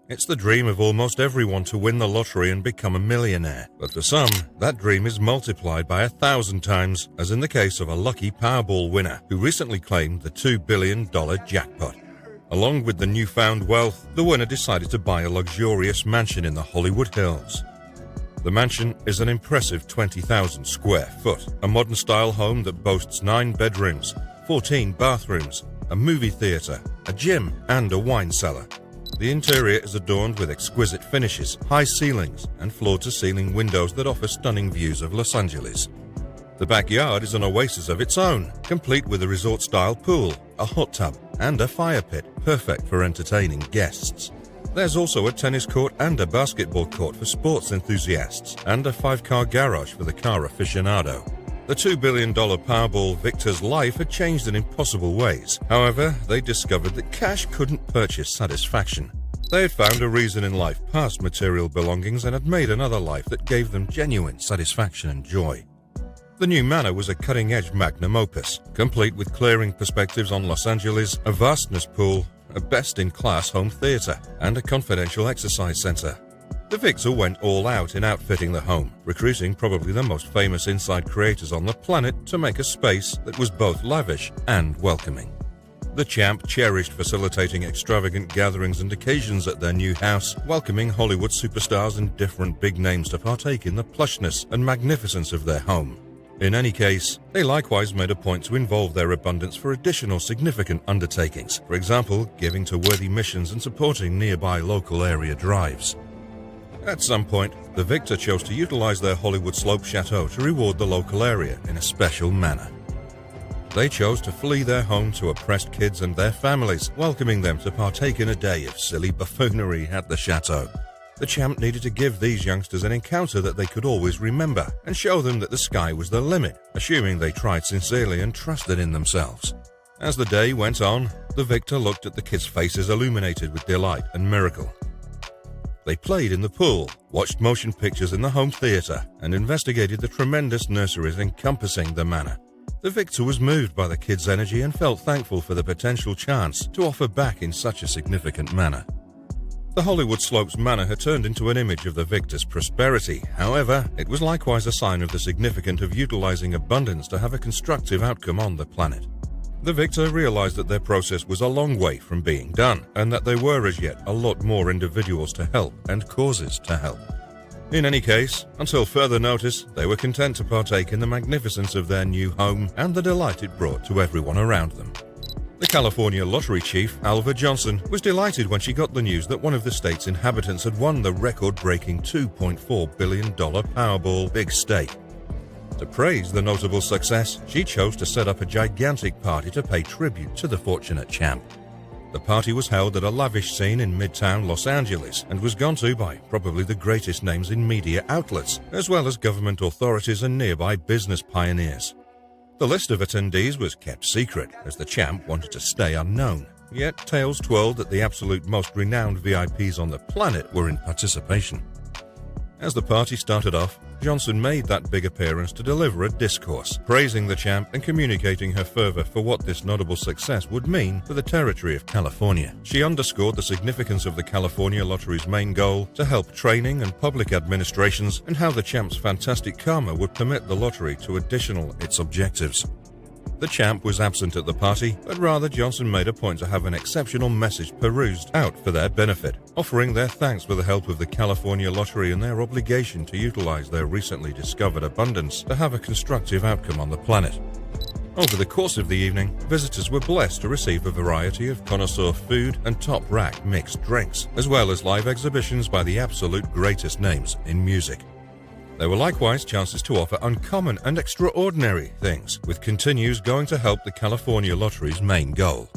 It's the dream of almost everyone to win the lottery and become a millionaire. But for some, that dream is multiplied by 1,000 times, as in the case of a lucky Powerball winner who recently claimed the $2 billion jackpot. Along with the newfound wealth, the winner decided to buy a luxurious mansion in the Hollywood Hills. The mansion is an impressive 20,000 square foot, a modern-style home that boasts 9 bedrooms, 14 bathrooms, a movie theater, a gym, and a wine cellar. The interior is adorned with exquisite finishes, high ceilings, and floor-to-ceiling windows that offer stunning views of Los Angeles. The backyard is an oasis of its own, complete with a resort-style pool, a hot tub, and a fire pit, perfect for entertaining guests. There's also a tennis court and a basketball court for sports enthusiasts, and a 5-car garage for the car aficionado. The $2 billion Powerball victor's life had changed in impossible ways. However, they discovered that cash couldn't purchase satisfaction. They had found a reason in life past material belongings and had made another life that gave them genuine satisfaction and joy. The new manor was a cutting-edge magnum opus, complete with clearing perspectives on Los Angeles, a vastness pool, a best-in-class home theater, and a confidential exercise center. The victor went all out in outfitting the home, recruiting probably the most famous inside creators on the planet to make a space that was both lavish and welcoming. The champ cherished facilitating extravagant gatherings and occasions at their new house, welcoming Hollywood superstars and different big names to partake in the plushness and magnificence of their home. In any case, they likewise made a point to involve their abundance for additional significant undertakings, for example, giving to worthy missions and supporting nearby local area drives. At some point, the victor chose to utilize their Hollywood Slope Chateau to reward the local area in a special manner. They chose to flee their home to oppressed kids and their families, welcoming them to partake in a day of silly buffoonery at the chateau. The champ needed to give these youngsters an encounter that they could always remember and show them that the sky was the limit, assuming they tried sincerely and trusted in themselves. As the day went on, the victor looked at the kids' faces illuminated with delight and miracle. They played in the pool, watched motion pictures in the home theater, and investigated the tremendous nurseries encompassing the manor. The victor was moved by the kids' energy and felt thankful for the potential chance to offer back in such a significant manner. The Hollywood Slopes manor had turned into an image of the victor's prosperity. However, it was likewise a sign of the significance of utilizing abundance to have a constructive outcome on the planet. The victor realized that their process was a long way from being done, and that there were as yet a lot more individuals to help and causes to help. In any case, until further notice, they were content to partake in the magnificence of their new home and the delight it brought to everyone around them. The California lottery chief, Alva Johnson, was delighted when she got the news that one of the state's inhabitants had won the record-breaking $2.4 billion Powerball big stake. To praise the notable success, she chose to set up a gigantic party to pay tribute to the fortunate champ. The party was held at a lavish scene in Midtown Los Angeles and was gone to by probably the greatest names in media outlets, as well as government authorities and nearby business pioneers. The list of attendees was kept secret, as the champ wanted to stay unknown. Yet tales twirled that the absolute most renowned VIPs on the planet were in participation. As the party started off, Johnson made that big appearance to deliver a discourse, praising the champ and communicating her fervor for what this notable success would mean for the territory of California. She underscored the significance of the California Lottery's main goal to help training and public administrations, and how the champ's fantastic karma would permit the lottery to additional its objectives. The champ was absent at the party, but rather Johnson made a point to have an exceptional message perused out for their benefit, offering their thanks for the help of the California Lottery and their obligation to utilize their recently discovered abundance to have a constructive outcome on the planet. Over the course of the evening, visitors were blessed to receive a variety of connoisseur food and top-rack mixed drinks, as well as live exhibitions by the absolute greatest names in music. There were likewise chances to offer uncommon and extraordinary things, with continues going to help the California Lottery's main goal.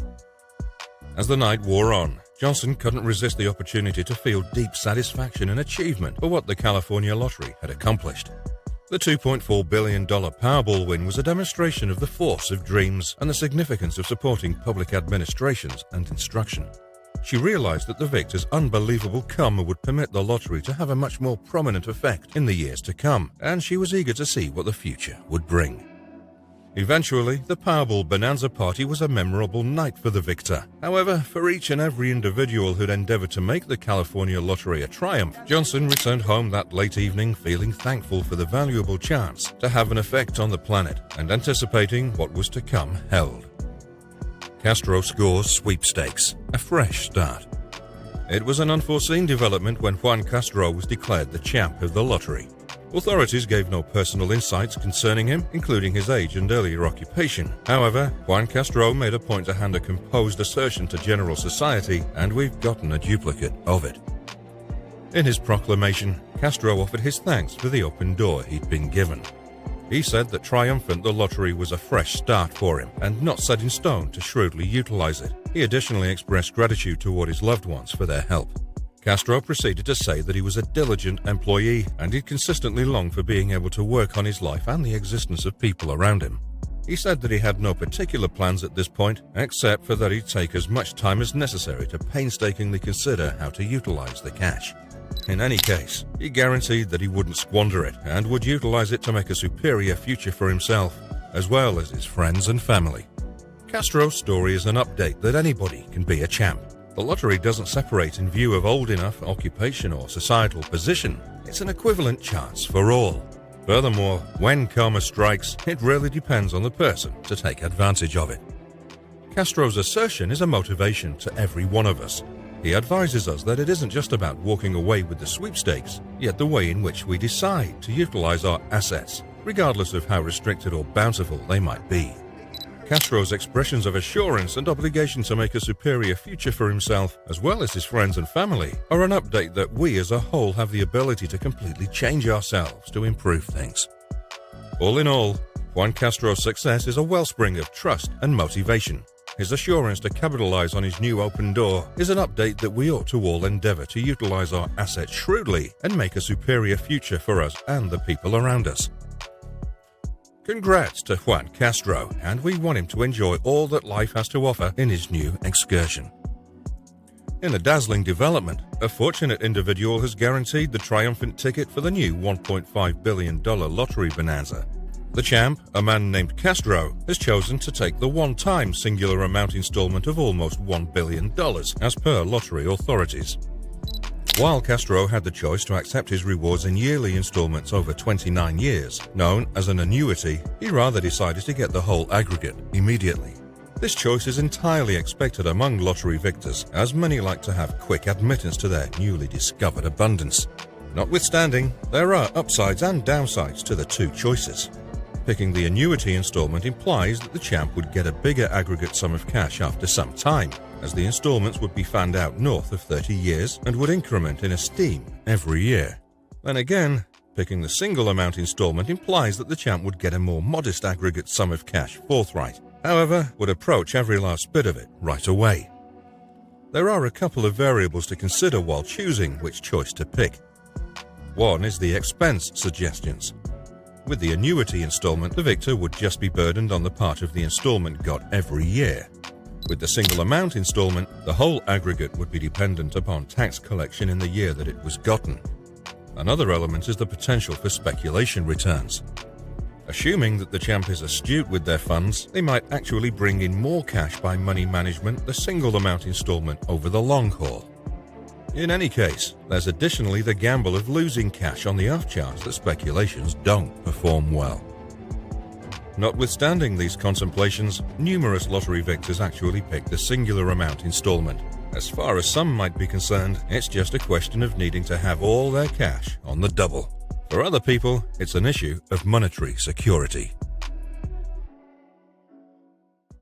As the night wore on, Johnson couldn't resist the opportunity to feel deep satisfaction and achievement for what the California Lottery had accomplished. The $2.4 billion Powerball win was a demonstration of the force of dreams and the significance of supporting public administrations and instruction. She realized that the victor's unbelievable karma would permit the lottery to have a much more prominent effect in the years to come, and she was eager to see what the future would bring. Eventually, the Powerball Bonanza party was a memorable night for the victor. However, for each and every individual who'd endeavored to make the California lottery a triumph, Johnson returned home that late evening feeling thankful for the valuable chance to have an effect on the planet and anticipating what was to come held. Castro scores sweepstakes, a fresh start. It was an unforeseen development when Juan Castro was declared the champ of the lottery. Authorities gave no personal insights concerning him, including his age and earlier occupation. However, Juan Castro made a point to hand a composed assertion to general society, and we've gotten a duplicate of it. In his proclamation, Castro offered his thanks for the open door he'd been given. He said that triumphant the lottery was a fresh start for him, and not set in stone to shrewdly utilize it. He additionally expressed gratitude toward his loved ones for their help. Castro proceeded to say that he was a diligent employee and he'd consistently longed for being able to work on his life and the existence of people around him. He said that he had no particular plans at this point, except for that he'd take as much time as necessary to painstakingly consider how to utilize the cash. In any case, he guaranteed that he wouldn't squander it and would utilize it to make a superior future for himself, as well as his friends and family. Castro's story is an update that anybody can be a champ. The lottery doesn't separate in view of old enough, occupation, or societal position. It's an equivalent chance for all. Furthermore, when karma strikes, it really depends on the person to take advantage of it. Castro's assertion is a motivation to every one of us. He advises us that it isn't just about walking away with the sweepstakes, yet the way in which we decide to utilize our assets, regardless of how restricted or bountiful they might be. Castro's expressions of assurance and obligation to make a superior future for himself, as well as his friends and family, are an update that we as a whole have the ability to completely change ourselves to improve things. All in all, Juan Castro's success is a wellspring of trust and motivation. His assurance to capitalize on his new open door is an update that we ought to all endeavor to utilize our assets shrewdly and make a superior future for us and the people around us. Congrats to Juan Castro, and we want him to enjoy all that life has to offer in his new excursion. In a dazzling development, a fortunate individual has guaranteed the triumphant ticket for the new $1.5 billion lottery bonanza. The champ, a man named Castro, has chosen to take the one-time singular amount installment of almost $1 billion, as per lottery authorities. While Castro had the choice to accept his rewards in yearly installments over 29 years, known as an annuity, he rather decided to get the whole aggregate immediately. This choice is entirely expected among lottery victors, as many like to have quick admittance to their newly discovered abundance. Notwithstanding, there are upsides and downsides to the two choices. Picking the annuity installment implies that the champ would get a bigger aggregate sum of cash after some time, as the installments would be fanned out north of 30 years and would increment in esteem every year. Then again, picking the single amount installment implies that the champ would get a more modest aggregate sum of cash forthright, however, would approach every last bit of it right away. There are a couple of variables to consider while choosing which choice to pick. One is the expense suggestions. With the annuity installment, the victor would just be burdened on the part of the installment got every year. With the single amount installment, the whole aggregate would be dependent upon tax collection in the year that it was gotten. Another element is the potential for speculation returns. Assuming that the champ is astute with their funds, they might actually bring in more cash by money management the single amount installment over the long haul. In any case, there's additionally the gamble of losing cash on the off chance that speculations don't perform well. Notwithstanding these contemplations, numerous lottery victors actually pick the singular amount installment. As far as some might be concerned, it's just a question of needing to have all their cash on the double. For other people, it's an issue of monetary security.